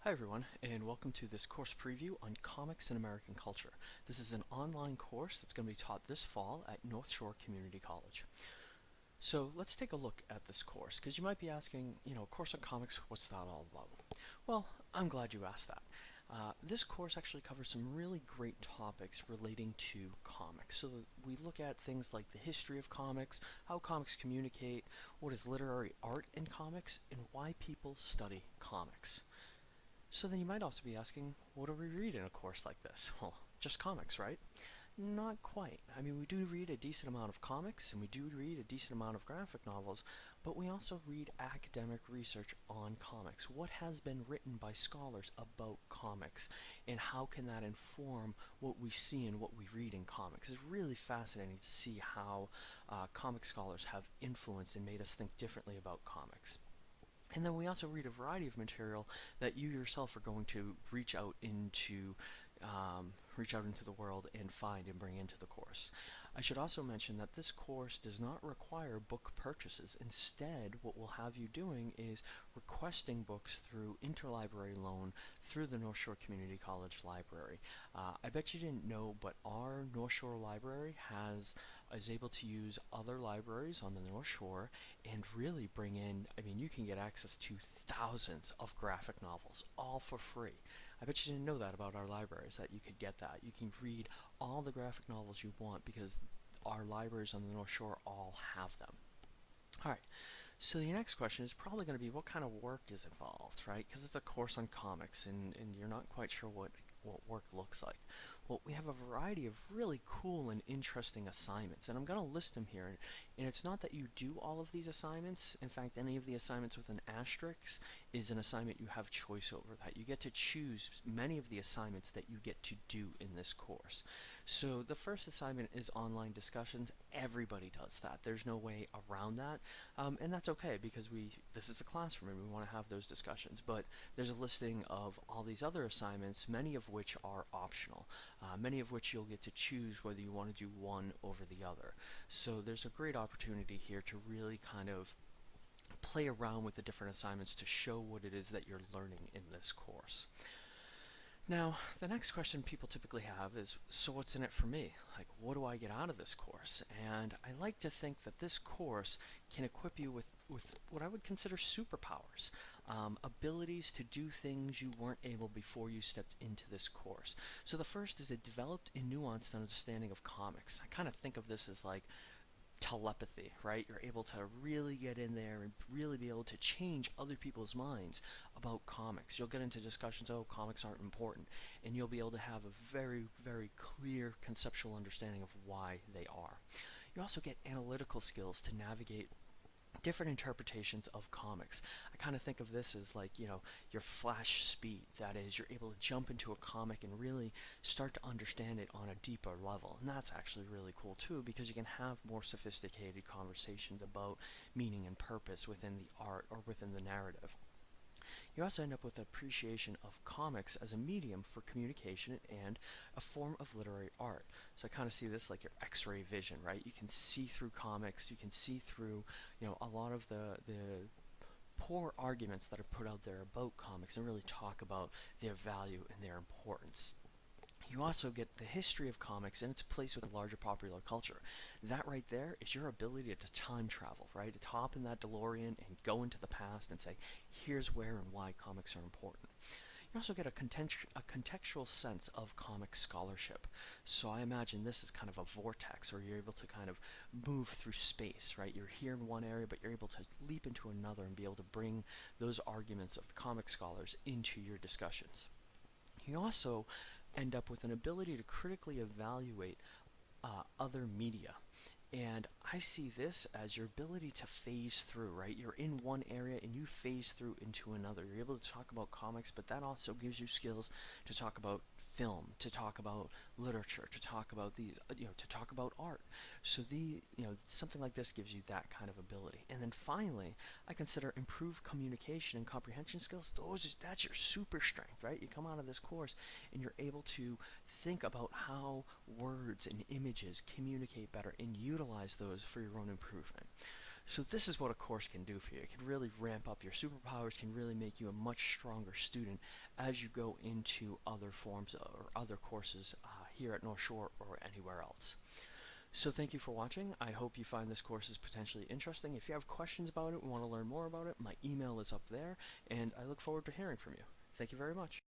Hi everyone, and welcome to this course preview on comics and American culture. This is an online course that's going to be taught this fall at North Shore Community College. So let's take a look at this course, because you might be asking, a course on comics, what's that all about? Well, I'm glad you asked that. This course actually covers some really great topics relating to comics. So we look at things like the history of comics, how comics communicate, what is literary art in comics, and why people study comics. So then you might also be asking, what do we read in a course like this? Well, just comics, right? Not quite. I mean, we do read a decent amount of comics, and we do read a decent amount of graphic novels, but we also read academic research on comics. What has been written by scholars about comics, and how can that inform what we see and what we read in comics? It's really fascinating to see how comic scholars have influenced and made us think differently about comics. And then we also read a variety of material that you yourself are going to reach out into the world and find and bring into the course. I should also mention that this course does not require book purchases. Instead, what we'll have you doing is requesting books through interlibrary loan through the North Shore Community College Library. I bet you didn't know, but our North Shore Library is able to use other libraries on the North Shore and really bring in, I mean, you can get access to thousands of graphic novels, all for free. I bet you didn't know that about our libraries, that you could get that. You can read all the graphic novels you want because our libraries on the North Shore all have them. Alright, so the next question is probably going to be what kind of work is involved, right? Because it's a course on comics and you're not quite sure what work looks like. Well, we have a variety of really cool and interesting assignments, and I'm going to list them here. And it's not that you do all of these assignments. In fact, any of the assignments with an asterisk is an assignment you have choice over, that you get to choose many of the assignments that you get to do in this course. So the first assignment is online discussions. Everybody does that. There's no way around that, and that's okay because this is a classroom and we want to have those discussions. But there's a listing of all these other assignments, many of which are optional, many of which you'll get to choose whether you want to do one over the other. So there's a great opportunity here to really kind of play around with the different assignments to show what it is that you're learning in this course. Now, the next question people typically have is, so what's in it for me? Like, what do I get out of this course? And I like to think that this course can equip you with what I would consider superpowers, abilities to do things you weren't able before you stepped into this course. So the first is a developed and nuanced understanding of comics. I kind of think of this as like telepathy, right? You're able to really get in there and really be able to change other people's minds about comics. You'll get into discussions, oh, comics aren't important, and you'll be able to have a very, very clear conceptual understanding of why they are. You also get analytical skills to navigate different interpretations of comics. I kind of think of this as like, your flash speed. That is, you're able to jump into a comic and really start to understand it on a deeper level. And that's actually really cool too, because you can have more sophisticated conversations about meaning and purpose within the art or within the narrative. You also end up with appreciation of comics as a medium for communication and a form of literary art. So I kind of see this like your X-ray vision, right? You can see through comics, you can see through, a lot of the poor arguments that are put out there about comics and really talk about their value and their importance. You also get the history of comics and its place with larger popular culture. That right there is your ability to time travel, right? To hop in that DeLorean and go into the past and say, here's where and why comics are important. You also get a contextual sense of comic scholarship. So I imagine this is kind of a vortex, or you're able to kind of move through space, right? You're here in one area, but you're able to leap into another and be able to bring those arguments of the comic scholars into your discussions. You also end up with an ability to critically evaluate other media. And I see this as your ability to phase through, right? You're in one area and you phase through into another. You're able to talk about comics, but that also gives you skills to talk about film, to talk about literature, to talk about to talk about art. So something like this gives you that kind of ability. And then finally, I consider improved communication and comprehension skills. That's your super strength, right? You come out of this course and you're able to think about how words and images communicate better and utilize those for your own improvement. So this is what a course can do for you. It can really ramp up your superpowers, can really make you a much stronger student as you go into other forms or other courses here at North Shore or anywhere else. So thank you for watching. I hope you find this course is potentially interesting. If you have questions about it and want to learn more about it, my email is up there, and I look forward to hearing from you. Thank you very much.